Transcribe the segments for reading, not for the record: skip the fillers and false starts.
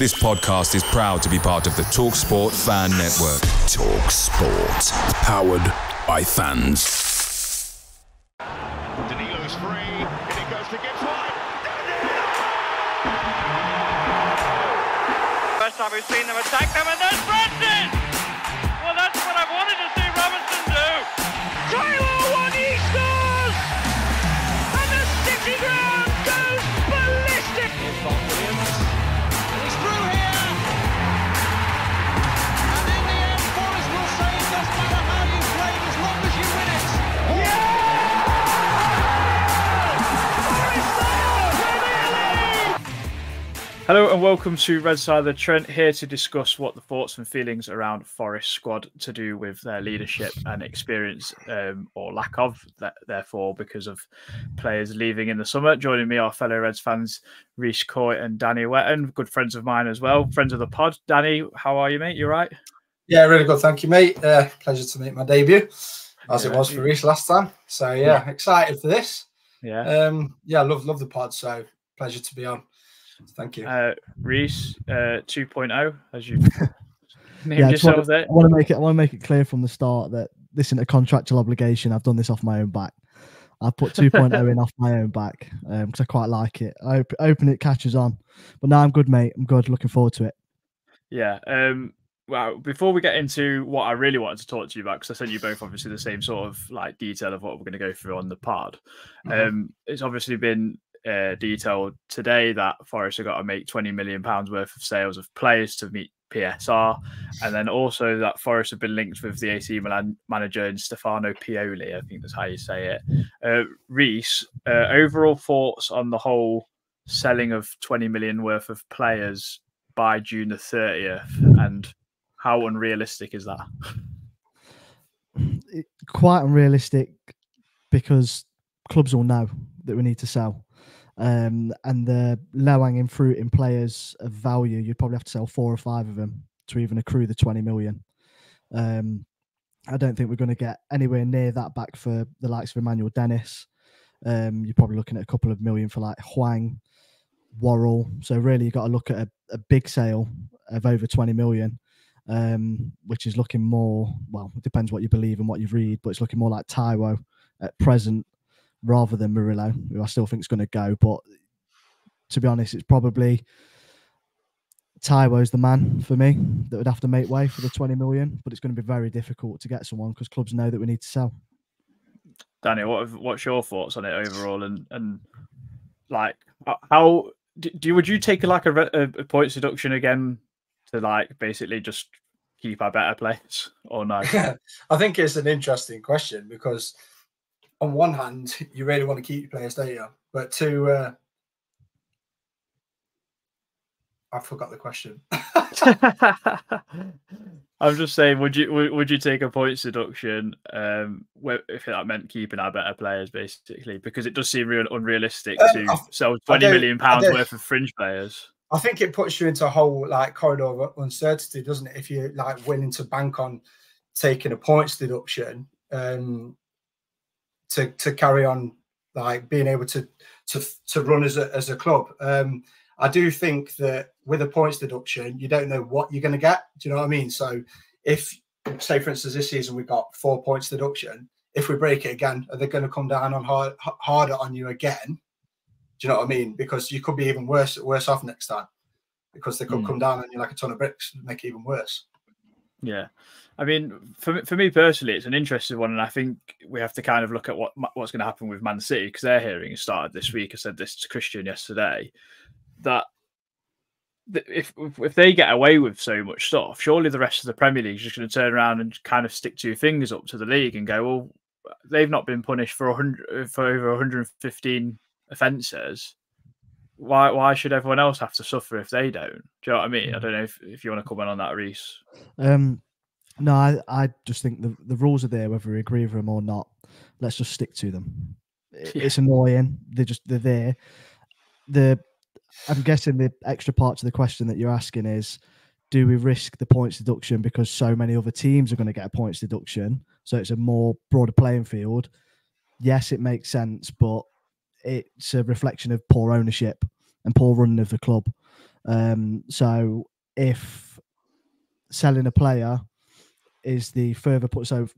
This podcast is proud to be part of the TalkSport Fan Network. TalkSport. Powered by fans. Danilo's free, and it goes to Gibbs White. First time we've seen them attack them, and there's Brandon! Well, that's what I've wanted to see Robinson do. Tyler one, he scores! And the City ground goes ballistic! Here's Bob Williams, and he's through here! And in the end, Forrest will say it doesn't matter how you play as long as you win it! Yeah! Forest Sale, Premier League! Hello and welcome to Red Side of the Trent, here to discuss what the thoughts and feelings around Forest squad to do with their leadership and experience, or lack of, therefore, because of players leaving in the summer. Joining me are fellow Reds fans Reiss Coy and Danny Wetton, good friends of mine as well, friends of the pod. Danny, how are you, mate? You all right? Yeah, really good. Thank you, mate. Pleasure to make my debut, as it was for Reiss last time. So, excited for this. Yeah. Love the pod. So, pleasure to be on. Thank you. Reiss, 2.0, as you named yourself there. I want to make it clear from the start that this isn't a contractual obligation. I've done this off my own back. I've put 2.0 in off my own back because I quite like it. I open it catches on. But no, I'm good, mate. I'm good. Looking forward to it. Yeah. Well, before we get into what I really wanted to talk to you about, because I sent you both obviously the same sort of like detail of what we're going to go through on the pod. It's obviously been detailed today that Forest have got to make £20 million worth of sales of players to meet PSR, and then also that Forest have been linked with the AC Milan manager in Stefano Pioli, I think that's how you say it. Reiss, overall thoughts on the whole selling of 20 million worth of players by June the 30th, and how unrealistic is that? Quite unrealistic, because clubs will know that we need to sell. And the low-hanging fruit in players of value, you'd probably have to sell 4 or 5 of them to even accrue the 20 million. I don't think we're going to get anywhere near that back for the likes of Emmanuel Dennis. You're probably looking at a couple of million for like Hwang, Worrall. So really, you've got to look at a big sale of over 20 million, which is looking more, well, it depends what you believe and what you read, but it's looking more like Taiwo at present, rather than Murillo, who I still think is going to go. But to be honest, it's probably Taiwo's the man for me that would have to make way for the 20 million. But it's going to be very difficult to get someone because clubs know that we need to sell. Danny, what's your thoughts on it overall? And like, how would you take like a points deduction again to like basically just keep our better players, or no? I think it's an interesting question because on one hand, you really want to keep your players, don't you? But I forgot the question. I'm just saying, would you take a points deduction if that meant keeping our better players, basically? Because it does seem real unrealistic to sell £20 million worth of fringe players. I think it puts you into a whole like corridor of uncertainty, doesn't it? If you're like willing to bank on taking a points deduction. To carry on like being able to run as a club. I do think that with a points deduction, you don't know what you're going to get. Do you know what I mean? So if, say, for instance, this season we got 4 points deduction, if we break it again, are they going to come down on harder on you again? Do you know what I mean? Because you could be even worse off next time, because they could come down on you like a ton of bricks and make it even worse. Yeah. I mean, for me personally, it's an interesting one, and I think we have to kind of look at what's going to happen with Man City, because their hearing started this week. I said this to Christian yesterday, that if they get away with so much stuff, surely the rest of the Premier League is just going to turn around and kind of stick 2 fingers up to the league and go, well, they've not been punished for over 115 offences. Why should everyone else have to suffer if they don't? Do you know what I mean? I don't know if you want to comment on that, Reiss. No, I just think the rules are there, whether we agree with them or not. Let's just stick to them. It's annoying. They're there. I'm guessing the extra part to the question that you're asking is, do we risk the points deduction because so many other teams are going to get a points deduction? So it's a more broader playing field. Yes, it makes sense, but it's a reflection of poor ownership and poor running of the club. So if selling a player is the further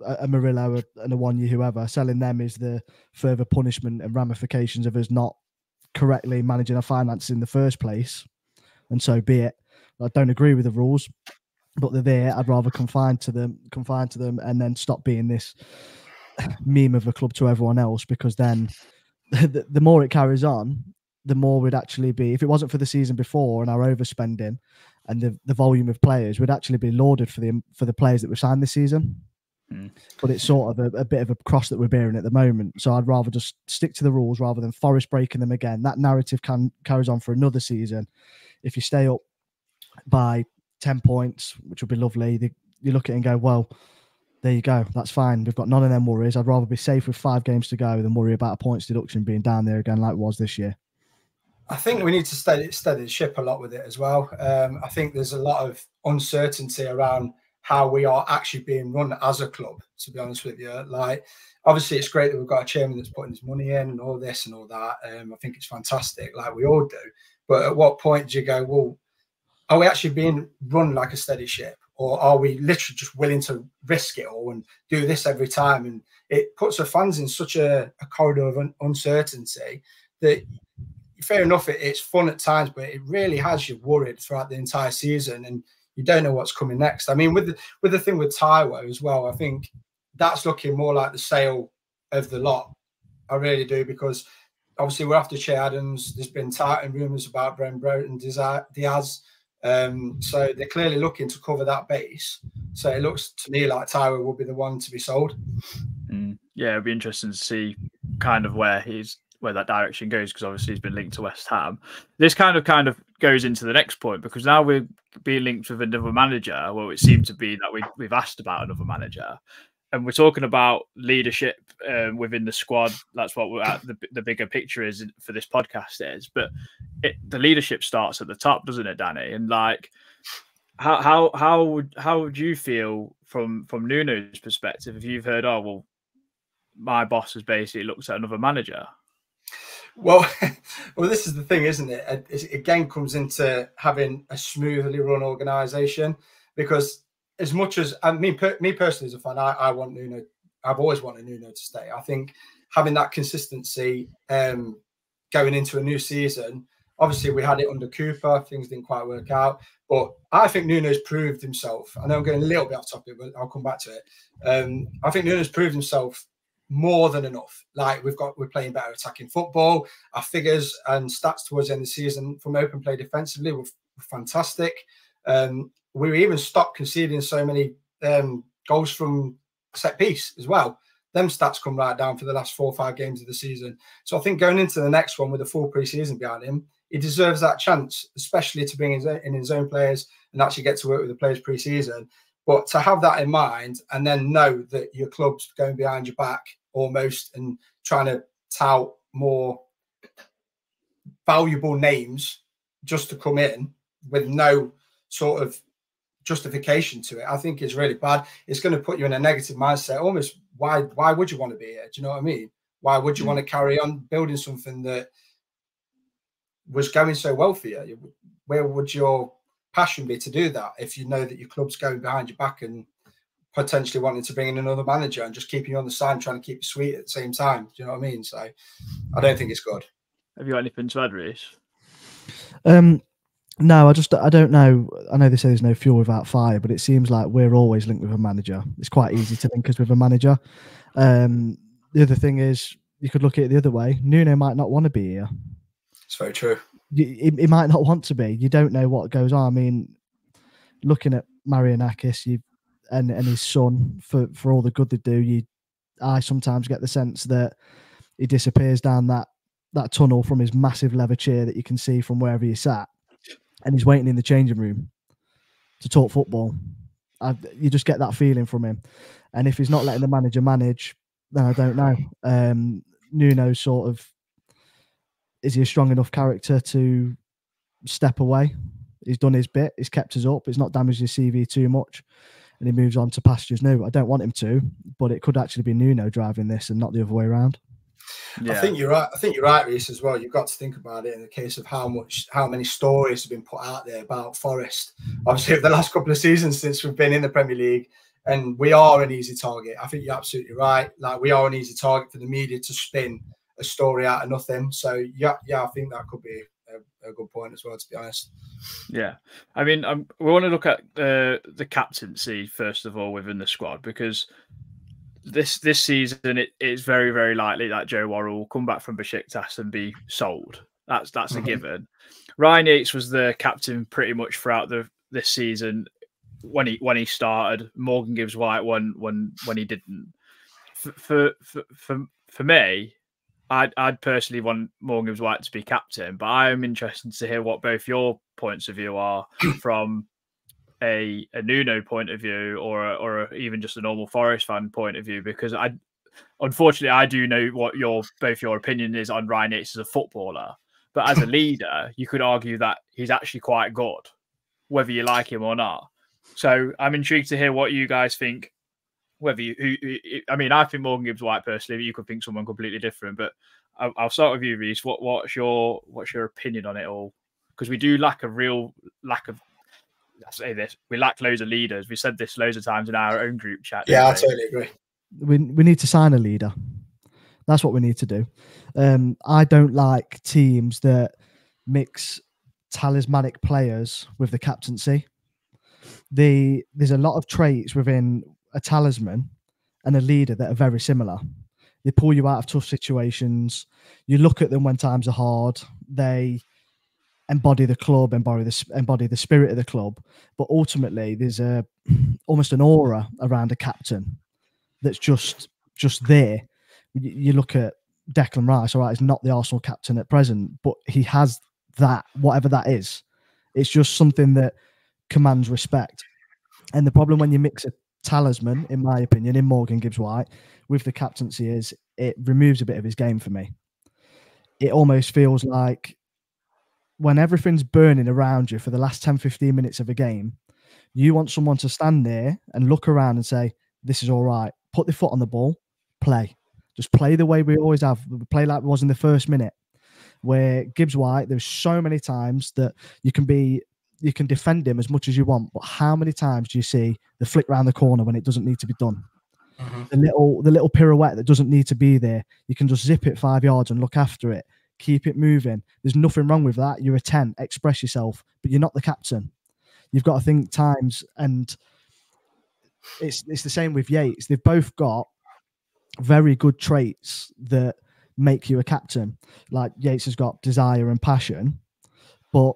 a Murillo and a Wanya, whoever, selling them is the further punishment and ramifications of us not correctly managing our finances in the first place, and so be it. I don't agree with the rules, but they're there. I'd rather confine to them, and then stop being this meme of a club to everyone else, because then the more it carries on, the more we'd actually be, if it wasn't for the season before and our overspending and the volume of players, we'd actually be lauded for the players that we've signed this season. But it's sort of a bit of a cross that we're bearing at the moment. So I'd rather just stick to the rules rather than Forest breaking them again. That narrative carries on for another season. If you stay up by 10 points, which would be lovely, you look at it and go, well, there you go. That's fine. We've got none of them worries. I'd rather be safe with 5 games to go than worry about a points deduction being down there again like it was this year. I think we need to steady the ship a lot with it as well. I think there's a lot of uncertainty around how we are actually being run as a club, to be honest with you. Like, obviously, it's great that we've got a chairman that's putting his money in and all this and all that. I think it's fantastic, like we all do. But at what point do you go, well, are we actually being run like a steady ship? Or are we literally just willing to risk it all and do this every time? And it puts the fans in such a corridor of uncertainty that, fair enough, it's fun at times, but it really has you worried throughout the entire season, and you don't know what's coming next. I mean, with the thing with Taiwo as well, I think that's looking more like the sale of the lot. I really do, because obviously we're after Che Adams. There's been and rumours about Brent and Diaz. So they're clearly looking to cover that base. So it looks to me like Taiwo will be the one to be sold. Yeah, it'll be interesting to see kind of where that direction goes, because obviously he's been linked to West Ham. This kind of goes into the next point, because now we're being linked with another manager. Well, it seemed to be that we've asked about another manager, and we're talking about leadership within the squad. That's what we're at. The bigger picture is for this podcast is, but the leadership starts at the top, doesn't it, Danny? And like, how would you feel from Nuno's perspective if you've heard, oh well, my boss has basically looked at another manager? Well, this is the thing, isn't it? It again comes into having a smoothly run organisation, because as much as me personally as a fan, I want Nuno. I've always wanted Nuno to stay. I think having that consistency going into a new season. Obviously, we had it under Cooper. Things didn't quite work out, but I think Nuno's proved himself. I know I'm going a little bit off topic, but I'll come back to it. I think Nuno's proved himself more than enough. Like, we're playing better attacking football. Our figures and stats towards the end of the season from open play defensively were fantastic. We even stopped conceding so many goals from set piece as well. Them stats come right down for the last 4 or 5 games of the season. So I think going into the next one with a full pre-season behind him, he deserves that chance, especially to bring in his own players and actually get to work with the players pre-season. But to have that in mind and then know that your club's going behind your back almost and trying to tout more valuable names just to come in with no sort of justification to it, I think is really bad. It's going to put you in a negative mindset. Almost, why would you want to be here? Do you know what I mean? Why would you want to carry on building something that was going so well for you? Where would your passion be to do that if you know that your club's going behind your back and potentially wanting to bring in another manager and just keeping you on the side and trying to keep you sweet at the same time? Do you know what I mean? So I don't think it's good. Have you got anything to add, Reiss? No, I don't know. I know they say there's no fuel without fire, but it seems like we're always linked with a manager. It's quite easy to link us with a manager. The other thing is, you could look at it the other way. Nuno might not want to be here. It's very true. He might not want to be. You don't know what goes on. I mean, looking at Marianakis and his son, for all the good they do, I sometimes get the sense that he disappears down that tunnel from his massive leather chair that you can see from wherever he sat, and he's waiting in the changing room to talk football. You just get that feeling from him. And if he's not letting the manager manage, then I don't know. Nuno sort of, is he a strong enough character to step away? He's done his bit. He's kept us up. It's not damaged his CV too much. And he moves on to pastures new. I don't want him to, but it could actually be Nuno driving this and not the other way around. Yeah. I think you're right. I think you're right, Reece, as well. You've got to think about it in the case of how many stories have been put out there about Forest. Obviously, over the last couple of seasons since we've been in the Premier League, and we are an easy target. I think you're absolutely right. Like, we are an easy target for the media to spin a story out of nothing. So yeah, I think that could be a good point as well, to be honest. Yeah, I mean, we want to look at the captaincy first of all within the squad, because this season it's very, very likely that Joe Worrall will come back from Besiktas and be sold. That's a given. Ryan Yates was the captain pretty much throughout this season when he started. Morgan Gibbs-White when he didn't. For me, I'd personally want Morgan Gibbs-White to be captain, but I am interested to hear what both your points of view are from a Nuno point of view or even just a normal Forest fan point of view, because unfortunately I do know what both your opinion is on Ryan Yates as a footballer, but as a leader you could argue that he's actually quite good, whether you like him or not. So I'm intrigued to hear what you guys think. I think Morgan Gibbs-White personally, you could think someone completely different, but I'll start with you, Reece. What's your opinion on it all? Because we do lack I say this, we lack loads of leaders. We said this loads of times in our own group chat. Yeah, I totally agree. We need to sign a leader. That's what we need to do. I don't like teams that mix talismanic players with the captaincy. There's a lot of traits within a talisman and a leader that are very similar. They pull you out of tough situations. You look at them when times are hard. They embody the club, embody the spirit of the club. But ultimately, there's almost an aura around a captain that's just there. You look at Declan Rice. All right, he's not the Arsenal captain at present, but he has that, whatever that is. It's just something that commands respect. And the problem when you mix a talisman, in my opinion, in Morgan Gibbs-White with the captaincy is it removes a bit of his game for me. It almost feels like when everything's burning around you for the last 10-15 minutes of a game, you want someone to stand there and look around and say, this is all right. Put the foot on the ball, play. Just play the way we always have. Play like it was in the first minute. Where Gibbs-White, there's so many times that you can defend him as much as you want, but how many times do you see the flick round the corner when it doesn't need to be done? The little pirouette that doesn't need to be there. You can just zip it 5 yards and look after it. Keep it moving. There's nothing wrong with that. You're a 10. Express yourself, but you're not the captain. You've got to think times, and it's the same with Yates. They've both got very good traits that make you a captain. Like Yates has got desire and passion, but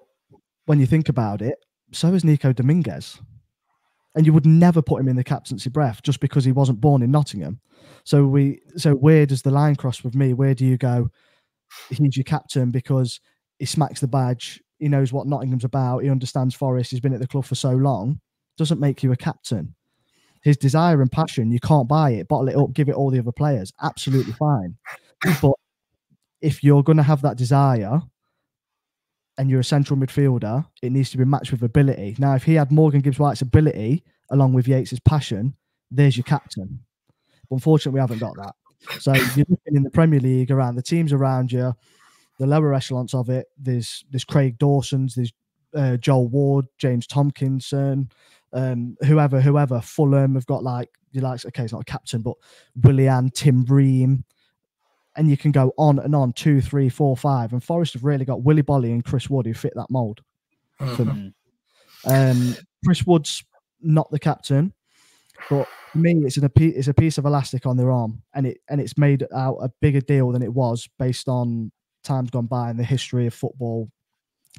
when you think about it, so is Nico Dominguez. And you would never put him in the captaincy breath just because he wasn't born in Nottingham. So where does the line cross with me? Where do you go, he's your captain because he smacks the badge, he knows what Nottingham's about, he understands Forest, he's been at the club for so long? Doesn't make you a captain. His desire and passion, you can't buy it, bottle it up, give it all the other players. Absolutely fine. But if you're going to have that desire and you're a central midfielder, it needs to be matched with ability. Now, if he had Morgan Gibbs-White's ability along with Yates' passion, there's your captain. But unfortunately, we haven't got that. So you're looking in the Premier League around the teams around you, the lower echelons of it. There's Craig Dawson's, there's Joel Ward, James Tompkinson, whoever. Fulham have got okay, it's not a captain, but Willian, Tim Ream. And you can go on and on, 2, 3, 4, 5. And Forest have really got Willy Bolly and Chris Wood who fit that mould. Chris Wood's not the captain, but for me, it's a piece of elastic on their arm, and it's made out a bigger deal than it was based on times gone by and the history of football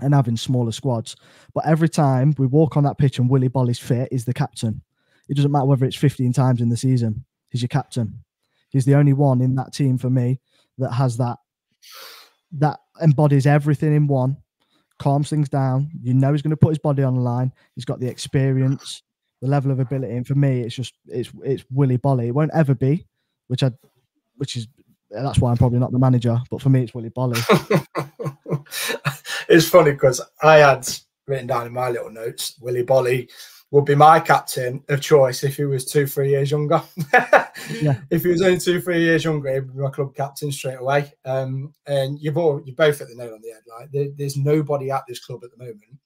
and having smaller squads. But every time we walk on that pitch and Willy Bolly's fit, he's the captain. It doesn't matter whether it's 15 times in the season. He's your captain. He's the only one in that team for me that has that embodies everything in one, calms things down. You know he's going to put his body on the line. He's got the experience, the level of ability, and for me, it's Willy Bolly. It won't ever be, that's why I'm probably not the manager. But for me, it's Willy Bolly. It's funny because I had written down in my little notes. Willie Bolly would be my captain of choice if he was 2-3 years younger. Yeah. If he was only 2-3 years younger, he'd be my club captain straight away. And you're both hit the nail on the head. Like there's nobody at this club at the moment,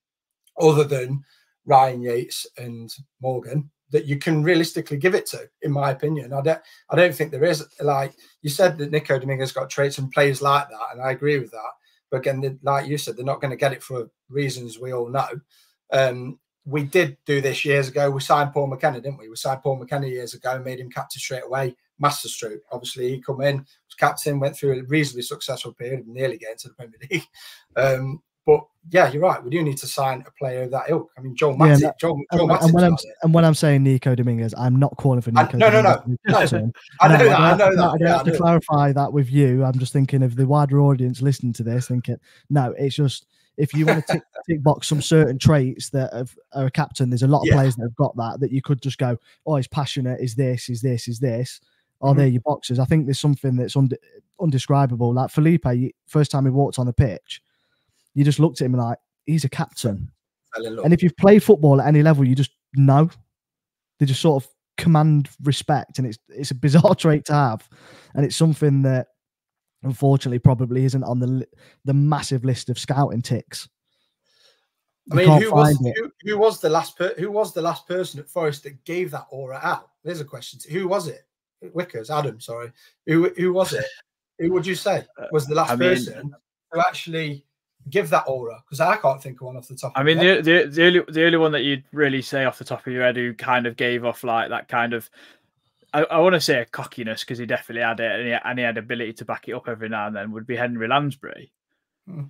other than Ryan Yates and Morgan, that you can realistically give it to, in my opinion. I don't think there is. Like you said, that Nico Dominguez got traits and players like that, and I agree with that. But again, like you said, they're not going to get it for reasons we all know. We did do this years ago. We signed Paul McKenna, didn't we? We signed Paul McKenna years ago and made him captain straight away. Master stroke. Obviously, he come in, was captain, went through a reasonably successful period, nearly getting to the Premier League. But yeah, you're right. We do need to sign a player of that ilk. I mean, Joel Matip. And when I'm saying Nico Dominguez, I'm not calling for Nico. No. I know that. I have to clarify that with you. I'm just thinking of the wider audience listening to this, thinking, no, it's just if you want to tick box some certain traits that are a captain, there's a lot of players that have got that you could just go, oh, he's passionate, is this. Oh, they're your boxes. I think there's something that's undescribable. Like Felipe, first time he walked on the pitch, you just looked at him like, he's a captain. And if you've played football at any level, you just know. They just sort of command respect, and it's a bizarre trait to have. And it's something that, unfortunately, probably isn't on the massive list of scouting ticks. I mean, who was the last person at Forest that gave that aura out? There's a question. Who was it? Wickers, Adam, sorry. Who was it? Who would you say was the last person who actually give that aura? Because I can't think of one off the top of my head. The only one that you'd really say off the top of your head who kind of gave off like that kind of, I want to say a cockiness, because he definitely had it and he had ability to back it up every now and then, would be Henry Lansbury.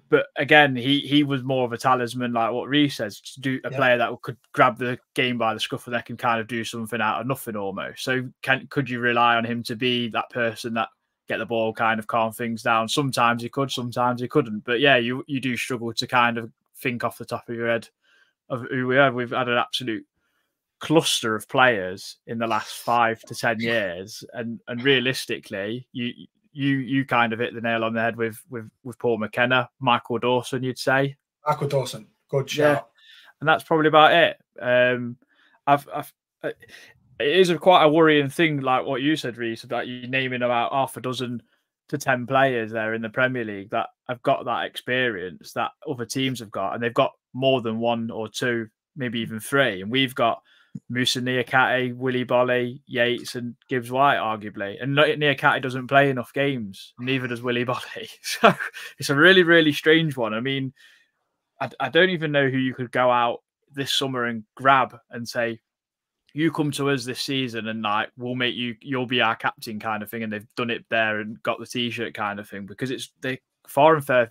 But again, he was more of a talisman, like what Reiss says, to a player that could grab the game by the scruff of the neck and kind of do something out of nothing almost. So could you rely on him to be that person that get the ball, kind of calm things down? Sometimes he could, sometimes he couldn't. But yeah, you do struggle to kind of think off the top of your head of who we have. We've had an absolute cluster of players in the last 5 to 10 years, and realistically, you kind of hit the nail on the head with Paul McKenna, Michael Dawson, you'd say. Michael Dawson, good shout. And that's probably about it. It is quite a worrying thing, like what you said, Reiss, about you naming about half a dozen to 10 players there in the Premier League that have got that experience that other teams have got, and they've got more than 1 or 2, maybe even 3. And we've got Musa Niakate, Willie Bolly, Yates, and Gibbs White, arguably. And Niakate doesn't play enough games, neither does Willie Bolly. So it's a really, really strange one. I mean, I don't even know who you could go out this summer and grab and say, you come to us this season and like we'll make you'll be our captain kind of thing. And they've done it there and got the t-shirt kind of thing, because they're far and fair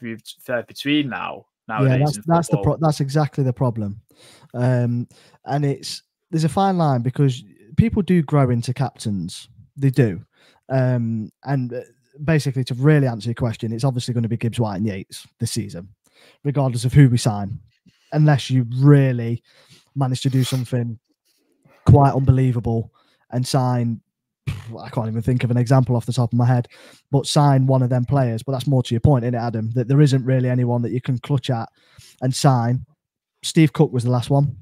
between now. Nowadays, that's exactly the problem. And there's a fine line, because people do grow into captains. They do. And basically, to really answer your question, it's obviously going to be Gibbs White and Yates this season, regardless of who we sign, unless you really manage to do something quite unbelievable and sign, I can't even think of an example off the top of my head, but sign one of them players. But that's more to your point, isn't it, Adam? That there isn't really anyone that you can clutch at and sign. Steve Cook was the last one.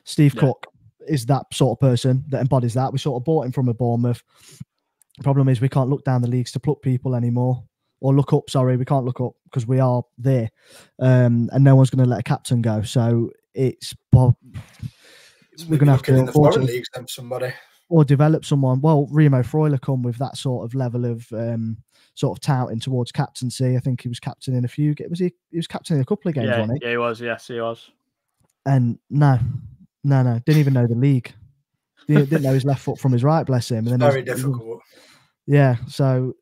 Steve Cook is that sort of person that embodies that. We sort of bought him from a Bournemouth. The problem is we can't look down the leagues to pluck people anymore. Or look up, sorry, we can't look up because we are there. And no one's going to let a captain go. So we're going to have to in the foreign leagues then somebody, or develop someone. Well, Remo Freuler come with that sort of level of sort of touting towards captaincy. I think he was captain in a few. He was captain in a couple of games, wasn't he? Yeah, he was. Yes, he was. And no, didn't even know the league. Didn't know his left foot from his right. Bless him. And then very difficult. Yeah, so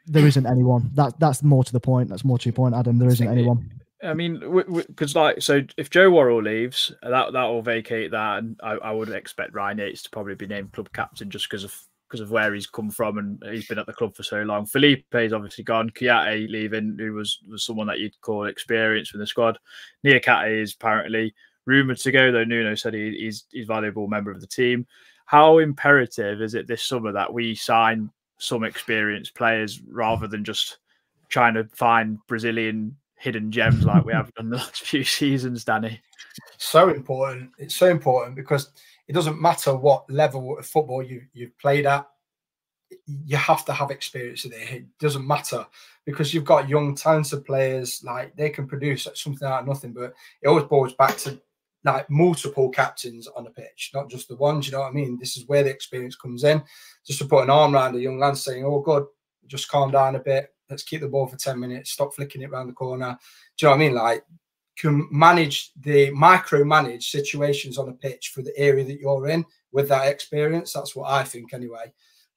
there isn't anyone. That's more to the point. That's more to your point, Adam. There isn't anyone. I mean, because so if Joe Worrall leaves, that will vacate that, and I would expect Ryan Yates to probably be named club captain just because of where he's come from, and he's been at the club for so long. Felipe's obviously gone. Kouyaté leaving, who was someone that you'd call experienced with the squad. Niakate is apparently rumoured to go, though Nuno said he's a valuable member of the team. How imperative is it this summer that we sign some experienced players rather than just trying to find Brazilian hidden gems like we have done the last few seasons, Danny. So important. It's so important because it doesn't matter what level of football you've played at. You have to have experience in it. It doesn't matter because you've got young, talented players, like they can produce something out of nothing. But it always boils back to like multiple captains on the pitch, not just the one. Do you know what I mean? This is where the experience comes in. Just to put an arm around a young lad saying, "Oh, good, just calm down a bit. Let's keep the ball for 10 minutes. Stop flicking it around the corner." Do you know what I mean? Like, can micromanage situations on a pitch for the area that you're in with that experience. That's what I think anyway.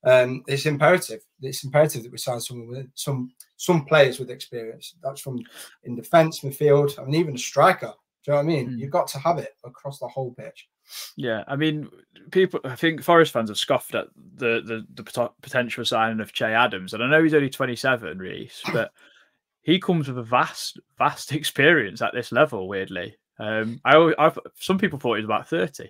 It's imperative. It's imperative that we sign someone with some players with experience. That's from in defence, midfield, I mean, even a striker. Do you know what I mean? You've got to have it across the whole pitch. Yeah, I mean, I think Forest fans have scoffed at the potential signing of Che Adams, and I know he's only 27, Reiss, but he comes with a vast experience at this level. Weirdly, some people thought he was about 30.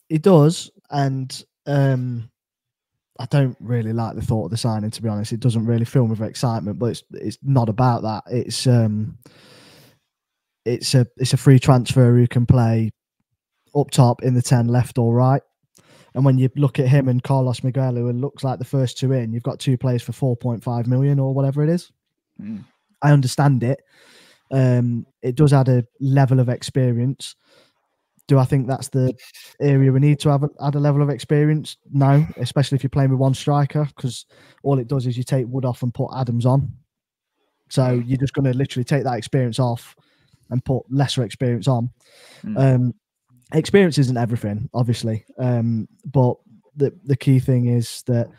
He does, and I don't really like the thought of the signing. To be honest, it doesn't really fill me with excitement. But it's not about that. It's a free transfer who can play up top in the 10, left or right. And when you look at him and Carlos Miguel, who looks like the first two in, you've got two players for 4.5 million or whatever it is. I understand it. It does add a level of experience. Do I think that's the area we need to add a level of experience? No, especially if you're playing with one striker, because all it does is you take Wood off and put Adams on. So you're just going to literally take that experience off and put lesser experience on. Experience isn't everything, obviously, but the key thing is that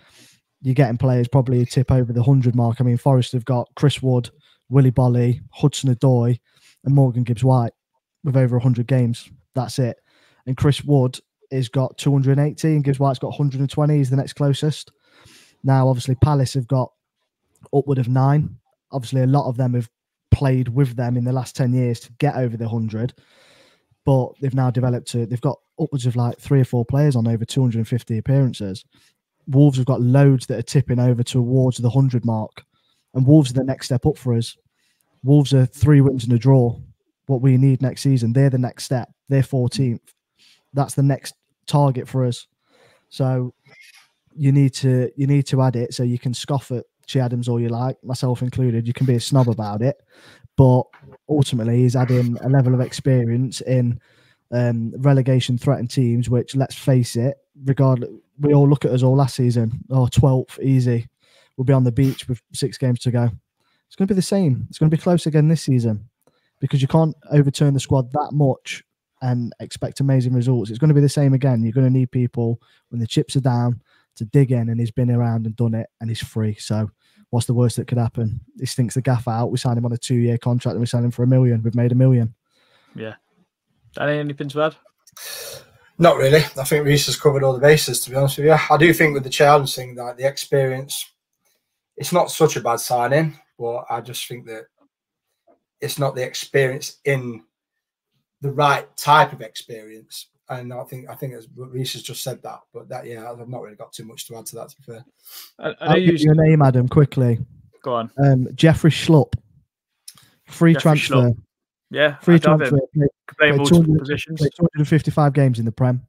you're getting players probably a tip over the 100 mark. I mean, Forest have got Chris Wood, Willy Bolly, Hudson-Odoi, and Morgan Gibbs-White with over 100 games. That's it. And Chris Wood has got 280 and Gibbs-White's got 120. He's the next closest. Now, obviously, Palace have got upward of 9. Obviously, a lot of them have played with them in the last 10 years to get over the 100. But they've now developed they've got upwards of like 3 or 4 players on over 250 appearances. Wolves have got loads that are tipping over towards the 100 mark. And Wolves are the next step up for us. Wolves are 3 wins and a draw. What we need next season. They're the next step. They're 14th. That's the next target for us. So you need to add it. So you can scoff at Che Adams all you like, myself included. You can be a snob about it. But ultimately, he's adding a level of experience in relegation threatened teams, which, let's face it, regardless, we all look at us all last season. 12th, easy. We'll be on the beach with 6 games to go. It's going to be the same. It's going to be close again this season because you can't overturn the squad that much and expect amazing results. It's going to be the same again. You're going to need people when the chips are down to dig in, and he's been around and done it, and he's free. So what's the worst that could happen? He stinks the gaff out. We signed him on a 2-year contract and we signed him for $1 million. We've made $1 million. Yeah. Danny, anything to add? Not really. I think Reiss has covered all the bases, to be honest with you. I do think with the challenge thing, that the experience, it's not such a bad signing, but I just think that it's not the experience in the right type of experience. And I think as Reiss has just said that, but that, yeah, I've not really got too much to add to that, to be fair. I'll give you a name, Adam, quickly. Go on. Jeffrey Schlupp. Free transfer. Schlupp. Yeah, free transfer. Play multiple positions. 255 games in the Prem.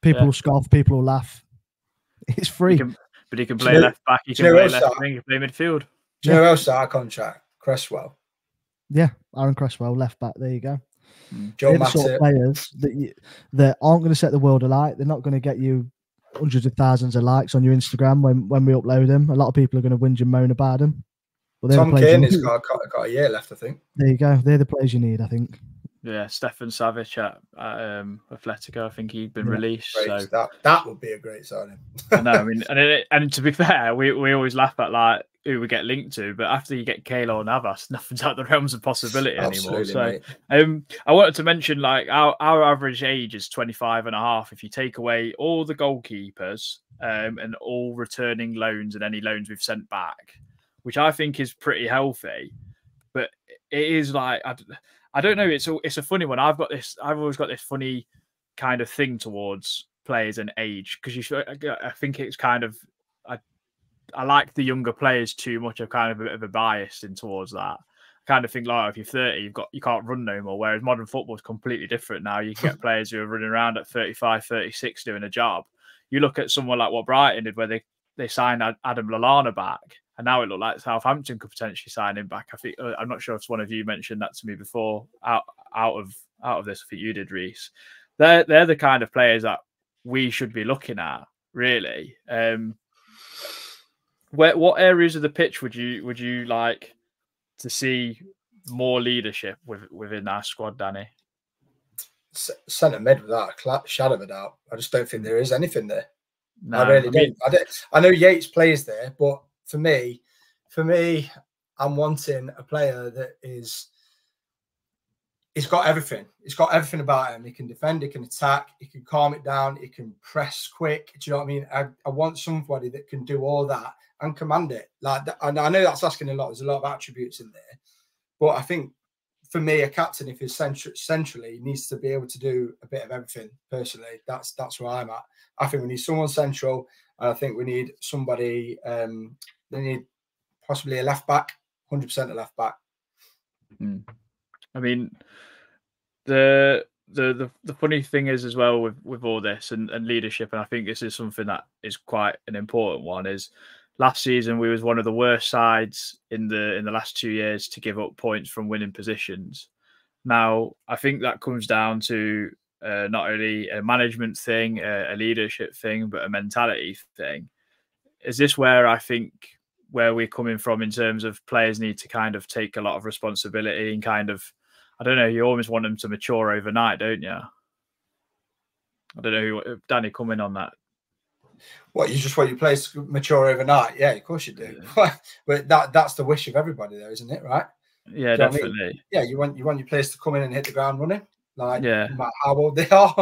People will scoff, people will laugh. It's free. But he can play left back, he can play left wing, he can play midfield. Do you know who else our contract? Cresswell. Yeah, Aaron Cresswell, left back. There you go. Joe They're the sort of players that aren't going to set the world alight. They're not going to get you hundreds of thousands of likes on your Instagram when we upload them. A lot of people are going to whinge and moan about them. But Tom Kane has got a year left, I think. There you go. They're the players you need, I think. Yeah, Stefan Savic at Atletico. I think he'd been released. So that would be a great signing. I know. I mean, and to be fair, we always laugh at like who we get linked to, but after you get Keylor Navas, nothing's out the realms of possibility anymore. So, I wanted to mention like our average age is 25 and a half. If you take away all the goalkeepers and all returning loans and any loans we've sent back, which I think is pretty healthy, but it is like I don't know. It's a funny one. I've always got this funny kind of thing towards players and age because I think it's kind of I like the younger players too much. I've kind of a bit of a bias in towards that. I kind of think like if you're 30, you can't run no more. Whereas modern football is completely different now. You can get players who are running around at 35, 36 doing a job. You look at someone like what Brighton did, where they signed Adam Lallana back, and now it looked like Southampton could potentially sign him back. I think I'm not sure if one of you mentioned that to me before. Out of this, I think you did, Reese. They're the kind of players that we should be looking at, really. What areas of the pitch would you like to see more leadership within our squad, Danny? Centre mid, without a shadow of a doubt. I just don't think there is anything there. No, I really don't. I know Yates plays there, but for me, I'm wanting a player that he's got everything. He's got everything about him. He can defend, he can attack, he can calm it down, he can press quick. Do you know what I mean? I want somebody that can do all that and command it. Like, and I know that's asking a lot. There's a lot of attributes in there, but I think for me, a captain, if he's centrally, needs to be able to do a bit of everything. Personally, that's where I'm at. I think we need someone central, and I think we need somebody. They need possibly a left back, 100% a left back. I mean, the funny thing is as well with all this and leadership, and I think this is something that is quite an important one. Is last season we was one of the worst sides in the last 2 years to give up points from winning positions. Now, I think that comes down to not only a management thing, a leadership thing, but a mentality thing. Is this where I think where we're coming from in terms of players need to kind of take a lot of responsibility and kind of, I don't know, you almost want them to mature overnight, don't you? I don't know, Danny, come in on that. What, you just want your players to mature overnight? Yeah, of course you do. But that's the wish of everybody, though, isn't it? Right? Yeah, definitely. I mean? Yeah, you want your players to come in and hit the ground running, like no matter how old they are.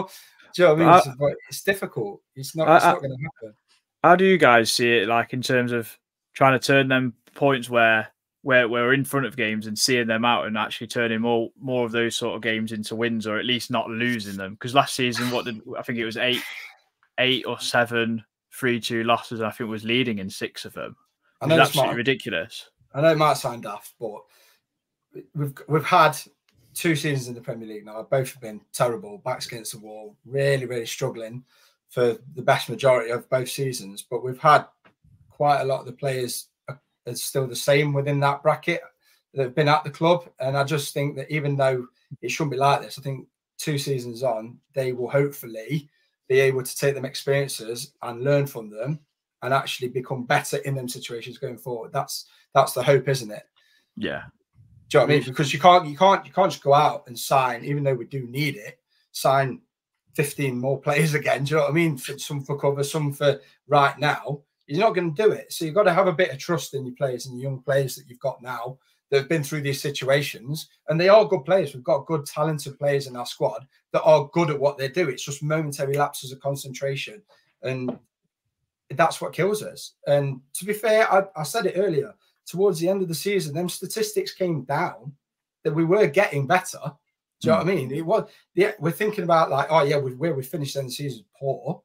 Do you know what I mean? It's difficult. It's not going to happen. How do you guys see it, like in terms of trying to turn them points where we're in front of games and seeing them out and actually turning more of those sort of games into wins, or at least not losing them? Because last season, I think it was eight or seven 3-2 losses. I think was leading in 6 of them. It's absolutely ridiculous. I know it might sound daft, but we've had 2 seasons in the Premier League now. Both have been terrible, backs against the wall, really, really struggling for the best majority of both seasons. But we've had quite a lot of the players are still the same within that bracket that have been at the club. And I just think that even though it shouldn't be like this, I think 2 seasons on, they will hopefully be able to take them experiences and learn from them and actually become better in them situations going forward. That's the hope, isn't it? Yeah. Do you know what I mean? Because you can't just go out and sign, even though we do need it, sign 15 more players again. Do you know what I mean? Some for cover, some for right now. You're not going to do it. So you've got to have a bit of trust in your players and the young players that you've got now that have been through these situations. And they are good players. We've got good, talented players in our squad that are good at what they do. It's just momentary lapses of concentration. And that's what kills us. And to be fair, I said it earlier, towards the end of the season, them statistics came down, that we were getting better. Do you know what I mean? It was, yeah, we're thinking about like, oh yeah, where we finished the end of the season poor,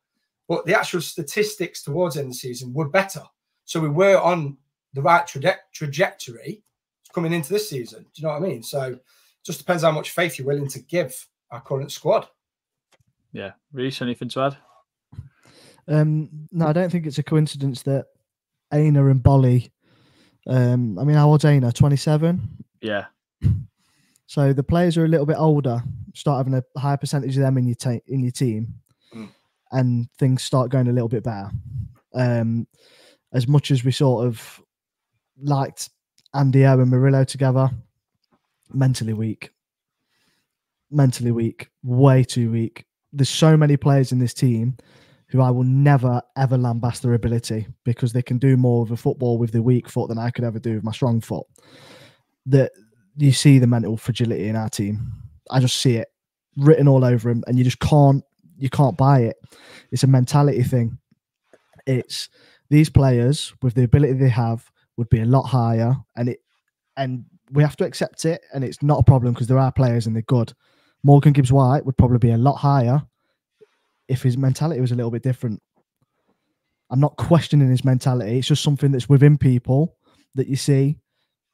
but the actual statistics towards the end of the season were better. So we were on the right trajectory coming into this season. Do you know what I mean? So it just depends how much faith you're willing to give our current squad. Yeah. Reece, anything to add? No, I don't think it's a coincidence that Aina and Bolly, I mean, how old's Aina? 27? Yeah. So the players are a little bit older, start having a higher percentage of them in your team, and things start going a little bit better. As much as we sort of liked Andy O and Murillo together, mentally weak, way too weak. There's so many players in this team who I will never, ever lambast their ability, because they can do more of a football with their weak foot than I could ever do with my strong foot. That you see the mental fragility in our team. I just see it written all over him, and you can't buy it. It's a mentality thing. It's these players with the ability they have would be a lot higher, and we have to accept it, and it's not a problem because there are players and they're good. Morgan Gibbs-White would probably be a lot higher if his mentality was a little bit different. I'm not questioning his mentality. It's just something that's within people that you see.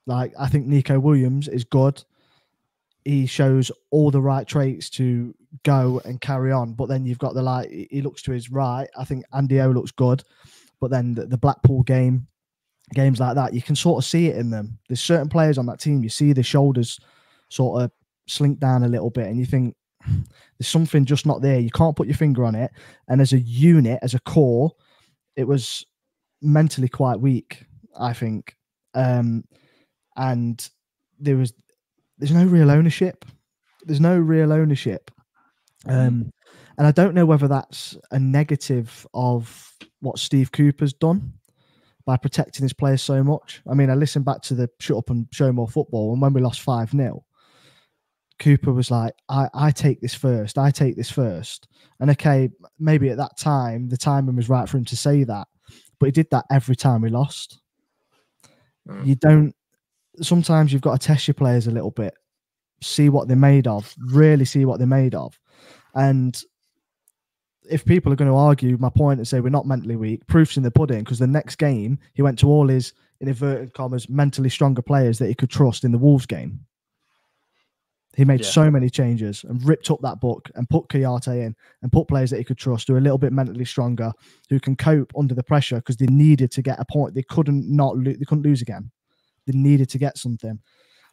Like, I think Nico Williams is good. He shows all the right traits to go and carry on. But then you've got he looks to his right. I think Andy O looks good. But then the Blackpool games like that, you can sort of see it in them. There's certain players on that team, you see the shoulders sort of slink down a little bit and you think there's something just not there. You can't put your finger on it. And as a unit, as a core, it was mentally quite weak, I think. And there's no real ownership. There's no real ownership. And I don't know whether that's a negative of what Steve Cooper's done by protecting his players so much. I mean, I listened back to the Shut Up and Show More Football, and when we lost 5-0, Cooper was like, I take this first. I take this first. And okay, maybe at that time, the timing was right for him to say that. But he did that every time we lost. Sometimes you've got to test your players a little bit, see what they're made of, really see what they're made of. And if people are going to argue my point and say we're not mentally weak, proof's in the pudding, because the next game he went to all his, in inverted commas, mentally stronger players that he could trust in the Wolves game. He made so many changes and ripped up that book and put Kayate in and put players that he could trust who are a little bit mentally stronger, who can cope under the pressure, because they needed to get a point. They couldn't lose again. They needed to get something.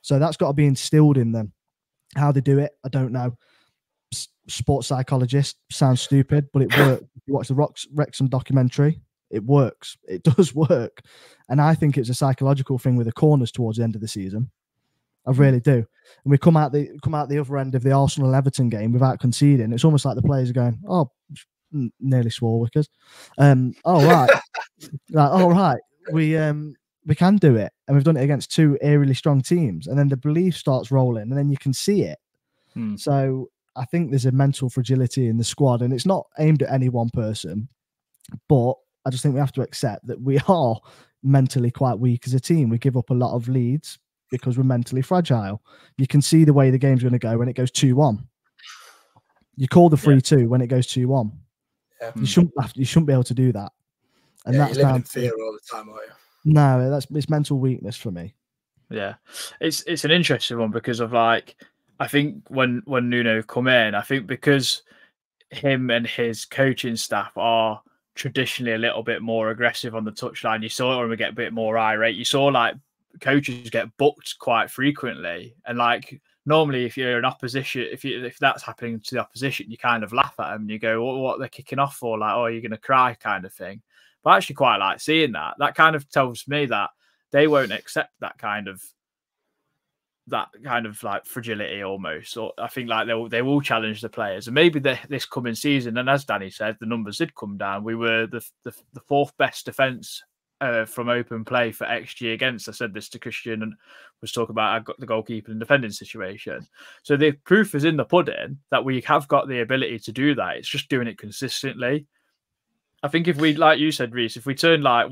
So that's got to be instilled in them. How they do it, I don't know. Sports psychologist, sounds stupid, but it works. If you watch the Wrexham documentary, it works. It does work. And I think it's a psychological thing with the corners towards the end of the season. I really do. And we come out the other end of the Arsenal-Everton game without conceding. It's almost like the players are going, oh, nearly swore, Wickers. Oh, right. Like, oh, right. We can do it. And we've done it against two eerily strong teams. And then the belief starts rolling and then you can see it. So I think there's a mental fragility in the squad, and it's not aimed at any one person, but I just think we have to accept that we are mentally quite weak as a team. We give up a lot of leads because we're mentally fragile. You can see the way the game's going to go when it goes 2-1. You call the 3-2 when it goes 2-1. Yeah. You shouldn't be able to do that. And that's you're living in fear all the time, aren't you? No, it's mental weakness for me. Yeah, it's an interesting one because of like, I think when Nuno come in, I think because him and his coaching staff are traditionally a little bit more aggressive on the touchline. You saw it when we get a bit more irate. You saw like coaches get booked quite frequently, and like normally if you're an opposition, if that's happening to the opposition, you kind of laugh at them and you go, what they're kicking off for? Like, oh, you're going to cry kind of thing. But I actually quite like seeing that. That kind of tells me that they won't accept that kind of like fragility almost. Or I think like they will challenge the players. And maybe this coming season, and as Danny said, the numbers did come down. We were the fourth best defence from open play for XG against. I said this to Christian and was talking about the goalkeeper and defending situation. So the proof is in the pudding that we have got the ability to do that. It's just doing it consistently. I think if we, like you said, Reiss, if we turn like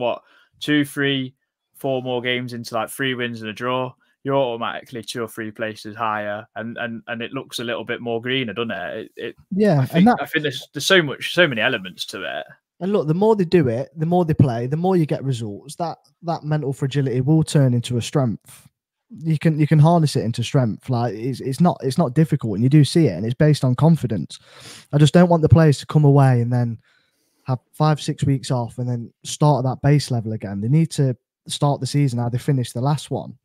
2, 3, 4 more games into like 3 wins and a draw, you're automatically 2 or 3 places higher, and it looks a little bit more greener, doesn't it? I think there's so many elements to it. And look, the more they do it, the more they play, the more you get results. That mental fragility will turn into a strength. You can harness it into strength. Like it's not difficult, and you do see it, and it's based on confidence. I just don't want the players to come away and then have 5-6 weeks off and then start at that base level again. They need to start the season how they finished the last one.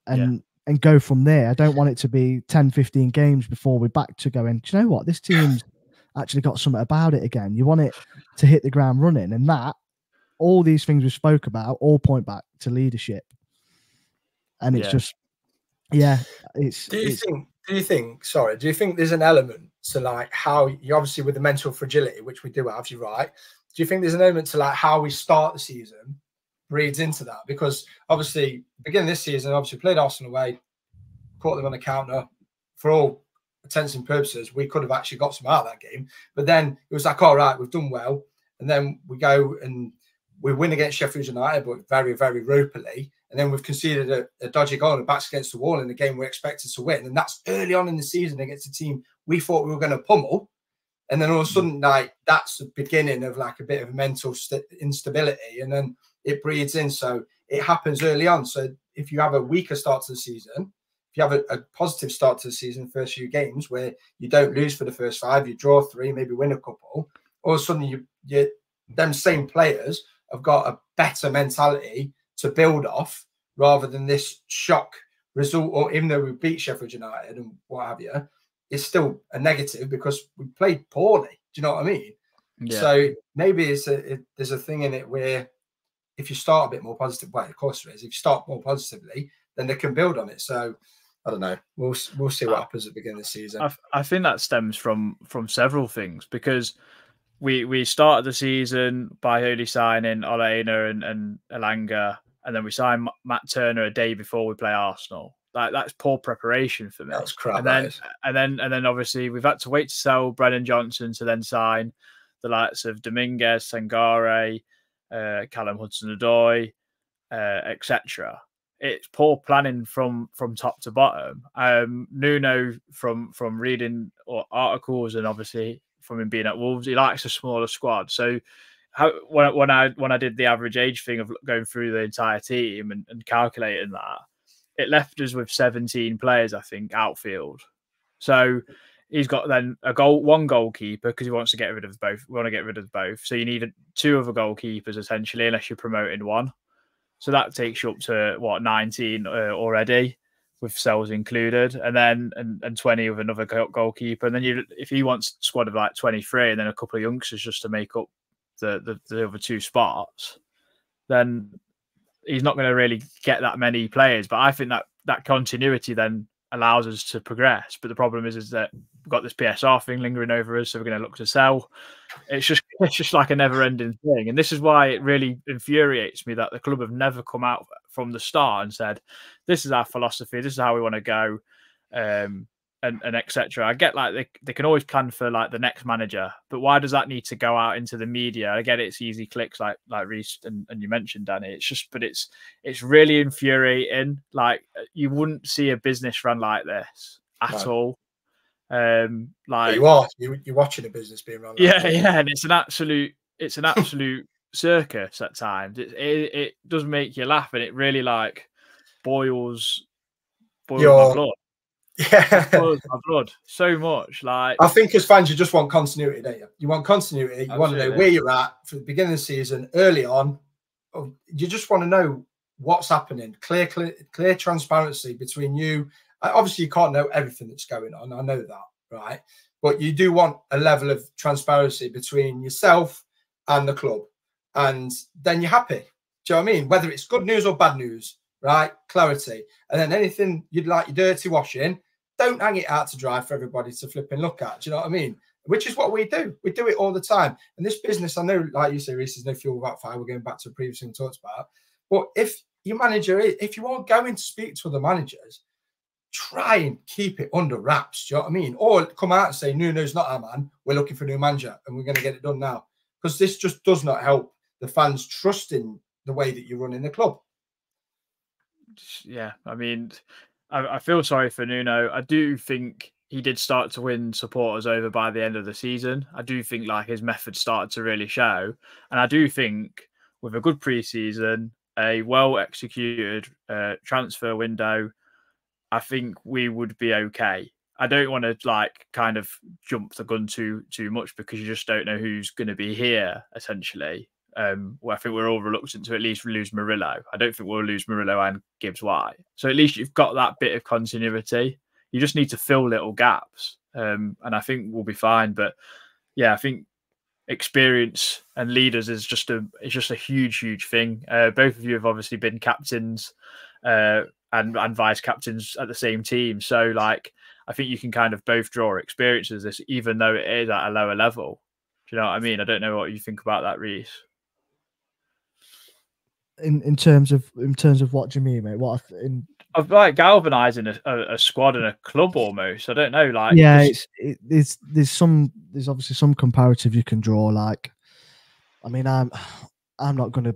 And go from there. I don't want it to be 10-15 games before we're back to going, do you know what, this team's actually got something about it again. You want it to hit the ground running, and that all these things we spoke about all point back to leadership. And it's just do you think there's an element to like how you, obviously with the mental fragility, which we do have, you're right, do you think there's an element to like how we start the season reads into that? Because obviously beginning this season, obviously played Arsenal away, caught them on a counter. For all intents and purposes, we could have actually got some out of that game. But then it was like, all right, we've done well. And then we go and we win against Sheffield United, but very, very ropily. And then we've conceded a dodgy goal and backs against the wall in the game we're expected to win. And that's early on in the season against a team we thought we were going to pummel. And then all of a sudden, like, that's the beginning of like a bit of mental instability, and then it breeds in. So it happens early on. So if you have a weaker start to the season, if you have a positive start to the season, first few games where you don't lose for the first 5, you draw 3, maybe win a couple, all of a sudden them same players have got a better mentality to build off rather than this shock result. Or even though we beat Sheffield United and what have you, it's still a negative because we played poorly. Do you know what I mean? Yeah. So maybe there's a thing in it where if you start a bit more positive, well, of course there is. If you start more positively, then they can build on it. So I don't know. We'll see what happens at the beginning of the season. I think that stems from several things, because we started the season by only signing Ole-Einar and Elanga, and then we signed Matt Turner a day before we play Arsenal. That's poor preparation for me. That's crap. And then obviously we've had to wait to sell Brennan Johnson to then sign the likes of Dominguez, Sangare, Callum Hudson-Odoi, etc. It's poor planning from top to bottom. Nuno, from reading articles and obviously from him being at Wolves, he likes a smaller squad. So when I did the average age thing of going through the entire team and calculating that, it left us with 17 players, I think, outfield. So he's got then one goalkeeper because he wants to get rid of both. We want to get rid of both. So you need 2 other goalkeepers essentially, unless you're promoting one. So that takes you up to 19 already, with Sells included, and then and 20 with another goalkeeper. And then if he wants a squad of like 23 and then a couple of youngsters just to make up the other 2 spots, then he's not going to really get that many players. But I think that continuity then allows us to progress. But the problem is that we've got this PSR thing lingering over us, so we're going to look to sell. It's just like a never-ending thing. And this is why it really infuriates me that the club have never come out from the start and said, this is our philosophy, this is how we want to go, and etc. I get like they can always plan for like the next manager, but why does that need to go out into the media? I get it's easy clicks like Reiss and you mentioned, Danny. It's really infuriating. Like, you wouldn't see a business run like this at all. Like, you're watching a business being run. And it's an absolute circus at times. It does make you laugh, and it really like boils my blood. Yeah, it boils my blood so much. Like, I think as fans, you just want continuity, don't you? You want continuity. You want to know where you're at for the beginning of the season, early on. You just want to know what's happening. Clear transparency between you. Obviously, you can't know everything that's going on. I know that, right? But you do want a level of transparency between yourself and the club. And then you're happy. Do you know what I mean? Whether it's good news or bad news, right? Clarity. And then anything you'd like your dirty washing, don't hang it out to dry for everybody to flip and look at. Do you know what I mean? Which is what we do. We do it all the time. And this business, I know, like you say, Reiss, there's no fuel without fire. We're going back to a previous thing we talked about. But if your manager, if you are going to speak to other managers, try and keep it under wraps. Do you know what I mean? Or come out and say, Nuno's not our man. We're looking for a new manager and we're going to get it done now. Because this just does not help the fans trusting the way that you're running the club. Yeah, I mean, I feel sorry for Nuno. I do think he did start to win supporters over by the end of the season. I do think like his method started to really show. And I do think with a good pre-season, a well-executed transfer window, I think we would be okay. I don't want to like kind of jump the gun too much because you just don't know who's going to be here, essentially. Well, I think we're all reluctant to at least lose Murillo. I don't think we'll lose Murillo and Gibbs White. So at least you've got that bit of continuity. You just need to fill little gaps. And I think we'll be fine. But yeah, I think experience and leaders is just a huge thing. Both of you have obviously been captains and vice captains at the same team. So like, I think you can kind of both draw experiences this, even though it is at a lower level. Do you know what I mean? I don't know what you think about that, Reiss. In terms of what do you mean, mate? Of like galvanizing a squad and a club almost. I don't know. Like, yeah, there's obviously some comparative you can draw. Like, I mean, I'm not going to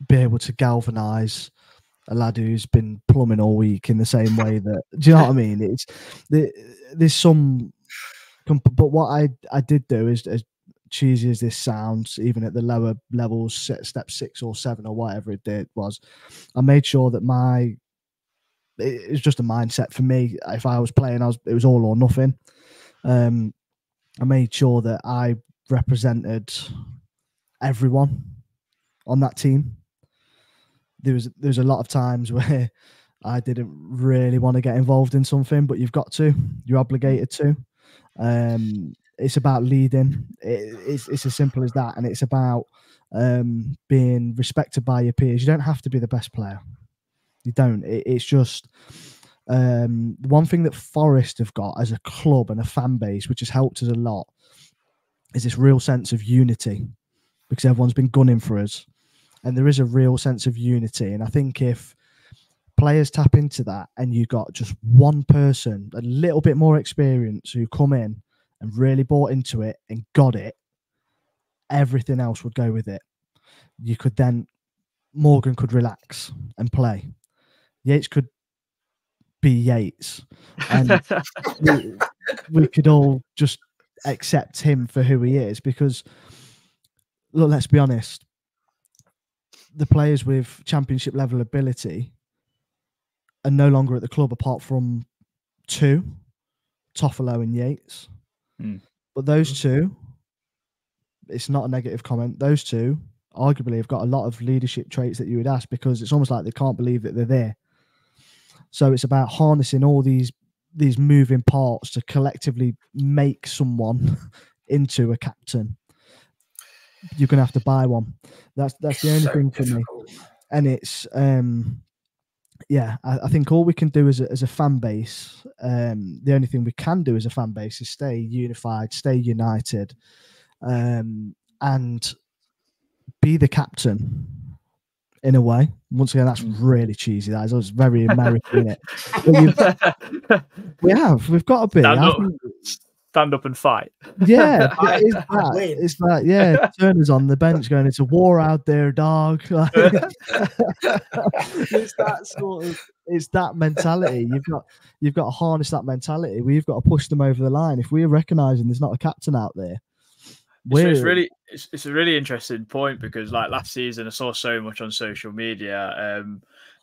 be able to galvanize a lad who's been plumbing all week in the same way that. Do you know what I mean? There's some But what I did do is, as cheesy as this sounds, even at the lower levels, step 6 or 7 or whatever it was, I made sure that it was just a mindset for me. If I was playing, it was all or nothing. I made sure that I represented everyone on that team. There was a lot of times where I didn't really want to get involved in something, but you've got to. You're obligated to. It's about leading. It's as simple as that, and it's about being respected by your peers. You don't have to be the best player. You don't. It's just the one thing that Forest have got as a club and a fan base, which has helped us a lot, is this real sense of unity, because everyone's been gunning for us, and there is a real sense of unity. And I think if players tap into that, and you got just one person, a little bit more experience, who come in and really bought into it and got it, everything else would go with it. You could then, Morgan could relax and play. Yates could be Yates, and we could all just accept him for who he is. Because, look, let's be honest, the players with championship level ability are no longer at the club, apart from 2, Toffolo and Yates. But those 2, it's not a negative comment, those 2 arguably have got a lot of leadership traits that you would ask, because it's almost like they can't believe that they're there. So it's about harnessing all these moving parts to collectively make someone into a captain. You're going to have to buy one. That's the only thing for me. And it's I think all we can do as a fan base, the only thing we can do as a fan base is stay unified, stay united, and be the captain in a way. Once again, that's really cheesy. That is very American, isn't it? We've got to be. Stand up and fight. Yeah, it's that. Yeah, Turner's on the bench going, "It's a war out there, dog." Like, it's that sort of. It's that mentality. You've got to harness that mentality. We've got to push them over the line. If we're recognising there's not a captain out there, it's a really interesting point, because like last season I saw so much on social media,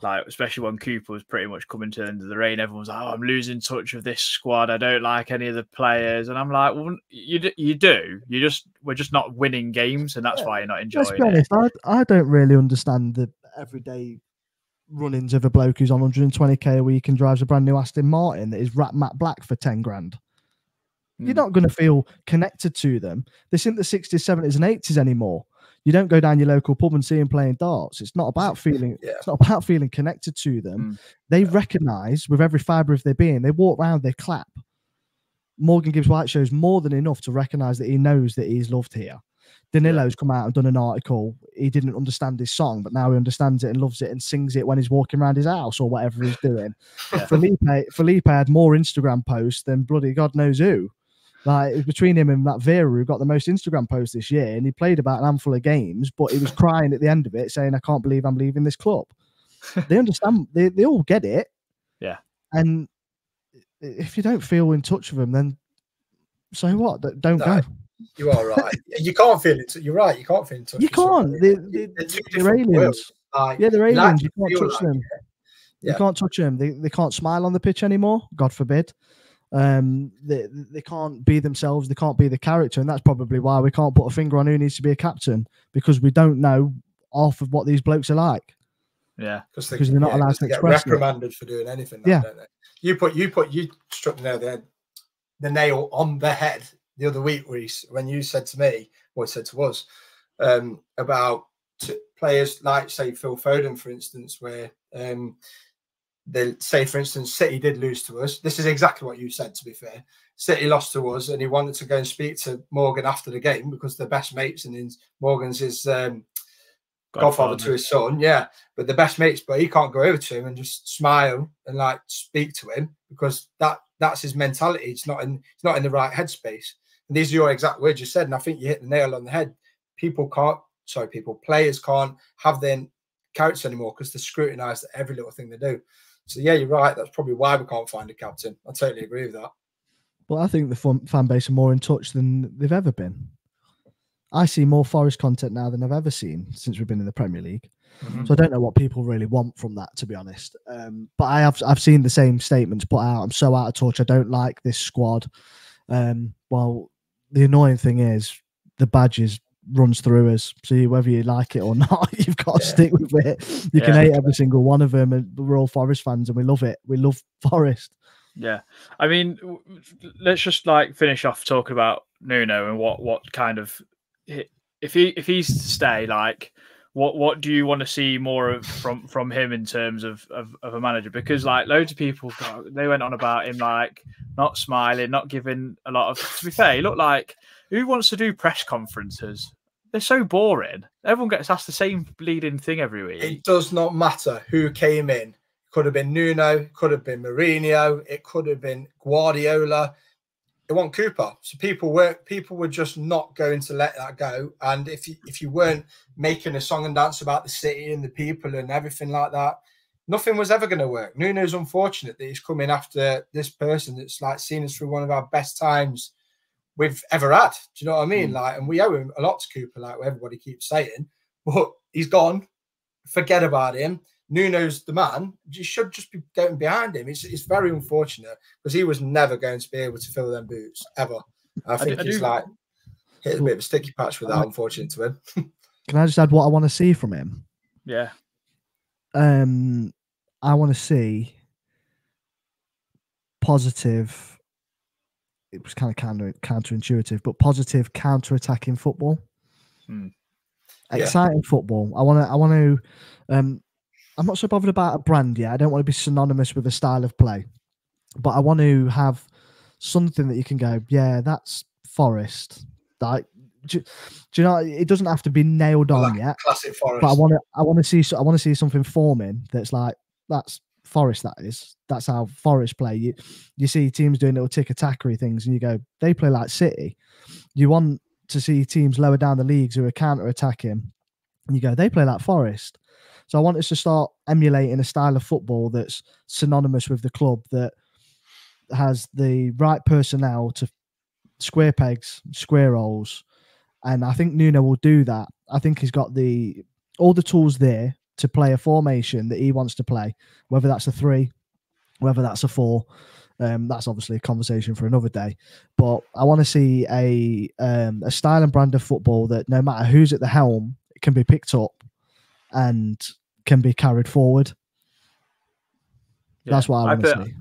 like especially when Cooper was pretty much coming to the end of the reign. Everyone was like, "Oh, I'm losing touch with this squad. I don't like any of the players." And I'm like, "Well, you do. We're just not winning games, and that's why you're not enjoying it." Let's be honest, I don't really understand the everyday run-ins of a bloke who's on 120k a week and drives a brand new Aston Martin that is wrapped matte black for 10 grand. You're not going to feel connected to them. This isn't the 60s, 70s, and 80s anymore. You don't go down your local pub and see them playing darts. It's not about feeling. It's not about feeling connected to them. They recognise with every fibre of their being. They walk around, they clap. Morgan Gibbs White shows more than enough to recognise that he knows that he's loved here. Danilo's come out and done an article. He didn't understand his song, but now he understands it and loves it and sings it when he's walking around his house or whatever he's doing. Felipe had more Instagram posts than bloody God knows who. Like, it was between him and that Vera who got the most Instagram posts this year, and he played about an handful of games, but he was crying at the end of it, saying, "I can't believe I'm leaving this club." They understand. They all get it. Yeah. And if you don't feel in touch with them, then so what? Don't go. You are right. You can't feel it. You're right. You can't feel in touch. You can't. They're aliens. They're aliens. You can't touch them. You can't touch them. They can't smile on the pitch anymore. God forbid. They can't be themselves. They can't be the character, and that's probably why we can't put a finger on who needs to be a captain, because we don't know half of what these blokes are like. Yeah, because they're not allowed to express. Reprimanded for doing anything. Don't they? You struck the nail on the head the other week, Reiss, when you said to me, or said to us, about players like, say, Phil Foden, for instance, where they say, for instance, City did lose to us. This is exactly what you said, to be fair. City lost to us, and he wanted to go and speak to Morgan after the game because they're best mates, and Morgan's his godfather to his son. Yeah, but the best mates, but he can't go over to him and just smile and like speak to him, because that's his mentality. It's not in the right headspace. And these are your exact words you said, and I think you hit the nail on the head. Players can't have their character anymore because they're scrutinised at every little thing they do. So yeah, you're right. That's probably why we can't find a captain. I totally agree with that. But I think the fan base are more in touch than they've ever been. I see more Forest content now than I've ever seen since we've been in the Premier League. So I don't know what people really want from that, to be honest. But I've seen the same statements put out. I'm so out of touch. I don't like this squad. Well, the annoying thing is the badges runs through us. So whether you like it or not, you've got to stick with it. You can hate every single one of them, and we're all Forest fans and we love it. We love Forest. Yeah, I mean, let's just like finish off talking about Nuno and what kind of, if he's to stay, like what do you want to see more of from him in terms of a manager? Because like loads of people, they went on about him like not smiling, not giving a lot of. To be fair, he looked like, who wants to do press conferences? They're so boring. Everyone gets asked the same bleeding thing every week. It does not matter who came in. Could have been Nuno, could have been Mourinho, it could have been Guardiola. It wasn't Cooper. So people were just not going to let that go. And if you weren't making a song and dance about the city and the people and everything like that, nothing was ever going to work. Nuno's unfortunate that he's coming after this person that's like seen us through one of our best times we've ever had. Do you know what I mean? Like, and we owe him a lot to Cooper, like everybody keeps saying. But he's gone. Forget about him. Nuno's the man. You should just be going behind him. It's very unfortunate because he was never going to be able to fill them boots ever. I think he's like hit a bit of a sticky patch with that, unfortunate to him. Can I just add what I want to see from him? Yeah. I want to see positive. It was kind of counterintuitive, but positive counter-attacking football. Exciting football. I want to. I'm not so bothered about a brand yet. I don't want to be synonymous with a style of play, but I want to have something that you can go, yeah, that's Forest. Like, do you know? It doesn't have to be nailed on yet. Classic Forest. But I want to see something forming that's like, that's Forest. That's how Forest play. You see teams doing little tick-attackery things, and you go, they play like City. You want to see teams lower down the leagues who are counter-attacking, and you go, they play like Forest. So I want us to start emulating a style of football that's synonymous with the club, that has the right personnel to square pegs, square holes. And I think Nuno will do that. I think he's got all the tools there to play a formation that he wants to play, whether that's a 3, whether that's a 4. That's obviously a conversation for another day. But I want to see a style and brand of football that no matter who's at the helm, it can be picked up and can be carried forward. That's what I want to see.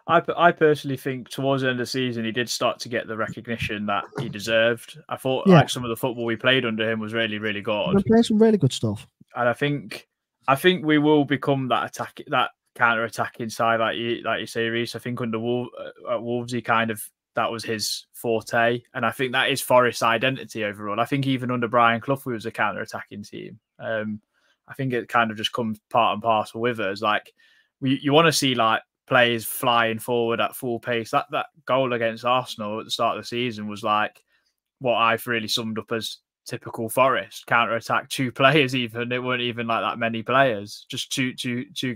I personally think towards the end of the season, he did start to get the recognition that he deserved. I thought like some of the football we played under him was really, really good. We're playing some really good stuff. And I think we will become that counter-attacking side, like you say, Reiss. I think under Wolves, he kind of, that was his forte. And I think that is Forest's identity overall. I think even under Brian Clough, we was a counter-attacking team. I think it kind of just comes part and parcel with us. Like you want to see like players flying forward at full pace. That goal against Arsenal at the start of the season was like what I've really summed up as typical Forest counter-attack. 2 players, even it weren't even like that many players. Just two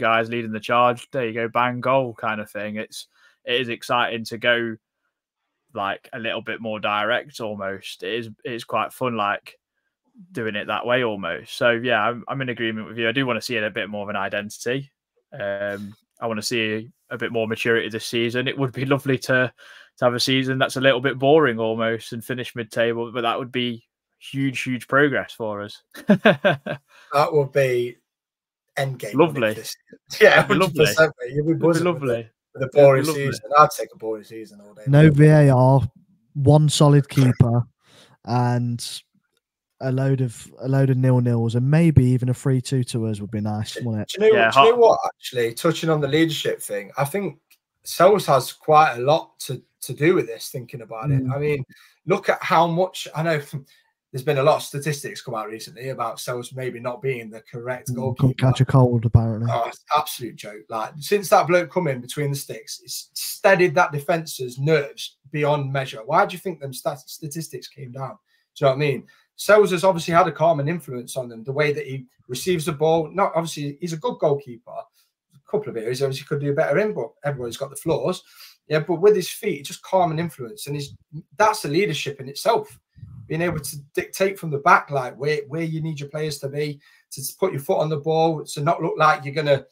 guys leading the charge. There you go, bang, goal kind of thing. It is exciting to go like a little bit more direct almost. It is quite fun, like doing it that way almost. So yeah, I'm in agreement with you. I do want to see it a bit more of an identity. I want to see a bit more maturity this season. It would be lovely to have a season that's a little bit boring almost and finish mid-table, but that would be huge progress for us. That would be endgame. Lovely. Yeah, lovely. It would be lovely. With a boring season. I'd take a boring season all day. No VAR, one solid keeper, and a load of 0-0s, and maybe even a 3-2 to us would be nice, wouldn't it? Do you know what? Actually, touching on the leadership thing, I think Sells has quite a lot to do with this. Thinking about it, I mean, look at how much I know. There's been a lot of statistics come out recently about Sells maybe not being the correct goalkeeper. Couldn't catch a cold, apparently. Oh, it's an absolute joke. Like, since that bloke come in between the sticks, it's steadied that defence's nerves beyond measure. Why do you think them statistics came down? Do you know what I mean? Sells has obviously had a calming influence on them. The way that he receives the ball, not obviously he's a good goalkeeper, a couple of areas he could do better in, but everybody's got the flaws. Yeah, but with his feet, just calm and influence, and that's the leadership in itself. Being able to dictate from the back, like where you need your players to be, to put your foot on the ball, to not look like you're gonna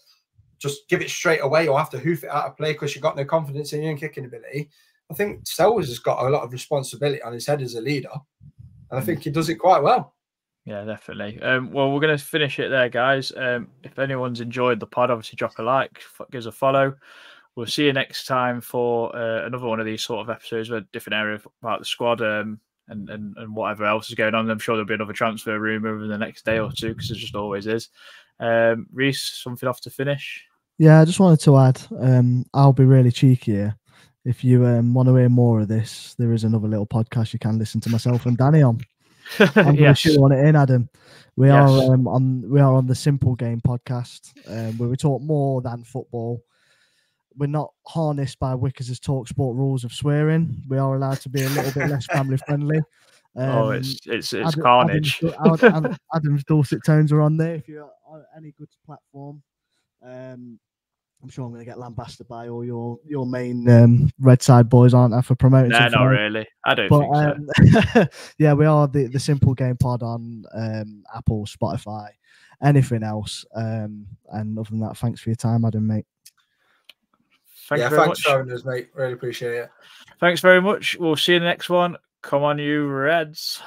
just give it straight away or have to hoof it out of play because you've got no confidence in your own kicking ability. I think Sells has got a lot of responsibility on his head as a leader, and I think he does it quite well. Yeah, definitely. Well, we're going to finish it there, guys. If anyone's enjoyed the pod, obviously drop a like, give us a follow. We'll see you next time for another one of these sort of episodes with a different area about the squad and whatever else is going on. I'm sure there'll be another transfer rumour over the next day or two, because it just always is. Reiss, something off to finish? Yeah, I just wanted to add, I'll be really cheeky here. If you want to hear more of this, there is another little podcast you can listen to myself and Danny on. I'm going to shoehorn it in, Adam. We are on the Simple Game podcast, where we talk more than football. We're not harnessed by Wickers' TalkSport rules of swearing. We are allowed to be a little bit less family friendly. It's carnage. Adam's dulcet tones are on there. If you're on any good platform, I'm sure I'm going to get lambasted by all your main Red Side boys, aren't I, for promoting? No, not really. I don't think so. Yeah, we are the Simple Game pod on Apple, Spotify, anything else. And other than that, thanks for your time, Adam, mate. Thanks for having us, mate. Really appreciate it. Thanks very much. We'll see you in the next one. Come on, you Reds.